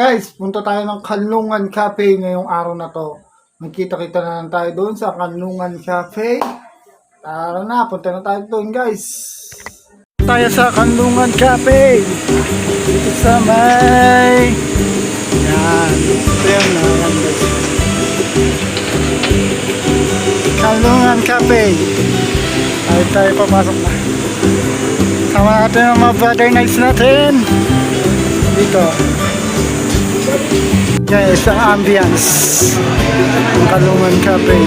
Guys, punta tayo ng Kanlungan Cafe ngayong araw na to. Magkita-kita na lang tayo doon sa Kanlungan Cafe. Tara na, punta na tayo doon guys. Tayo sa Kanlungan Cafe. Dito sa may... Yan. Ito yan na yan guys. Kanlungan Cafe. Tayo papasok na. Sama natin ang mga brother nights natin. Dito. Yan, isang ambience ng Kanlungan Cafe.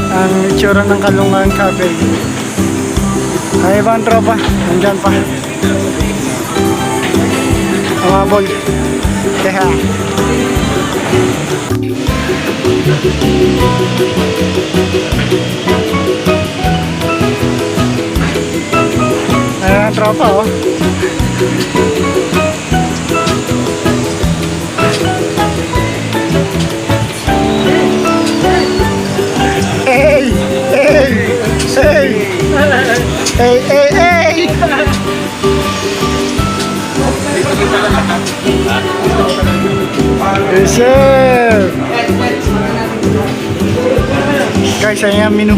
Ang itsura ng Kanlungan Cafe. Ay, ibang tropa, nandyan pa. Amabol. Kaya ayan ang tropa oh. Hey! Hey! Hey! Hey! Hey! Hey! Yes sir! Guys, ayan ang menu.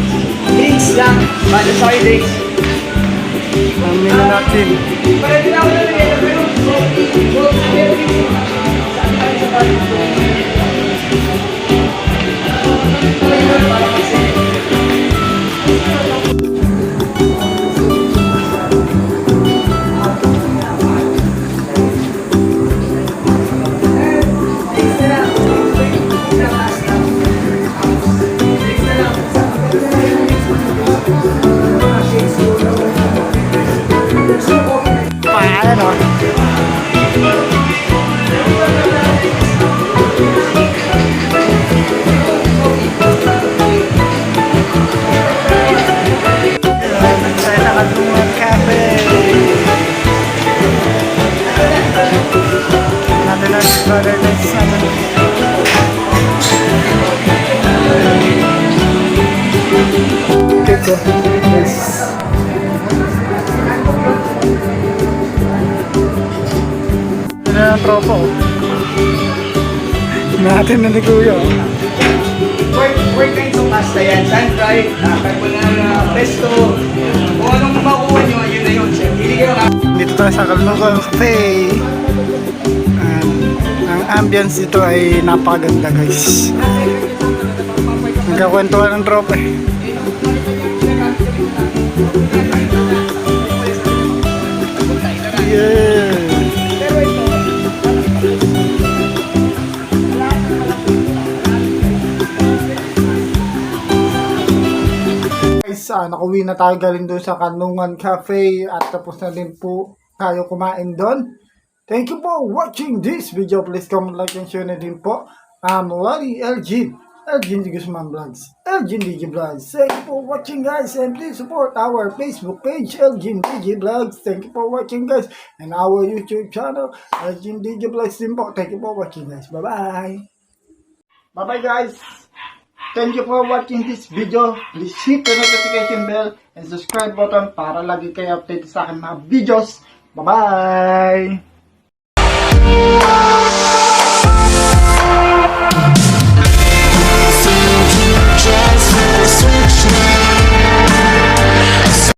Drinks lang, bali soy drinks. Ang menu natin. Ayan o. Tayo sa Kanlungan Cafe. Natin ang brother nights natin. Dito. Yes. Ano yung tropa oh. Natin na ni Kuya oh. Four kinds of pasta yan. Sun-fried, carbonara, pesto. Kung anong makuha nyo, yun na yun. Hindi kayo Dito tayo sa Kanlungan Cafe. Ang ambience dito ay napakaganda guys. Nagkakwentuhan ng tropa eh. Yeah. Guys, nakauwi na tayo galing doon sa Kanlungan Cafe at tapos na din po tayo kumain doon. Thank you for watching this video. Please comment, like, and share na din po. Lori Elgin D. Guzman Vlogs, Elgin DJ Vlogs. Thank you for watching guys, and please support our Facebook page, Elgin DJ Vlogs. Thank you for watching guys, and our YouTube channel, Elgin DJ Vlogs din po. Thank you for watching guys. Bye-bye. Bye-bye guys. Thank you for watching this video. Please hit the notification bell and subscribe button para lagi kayo update sa akin mga videos. Bye-bye!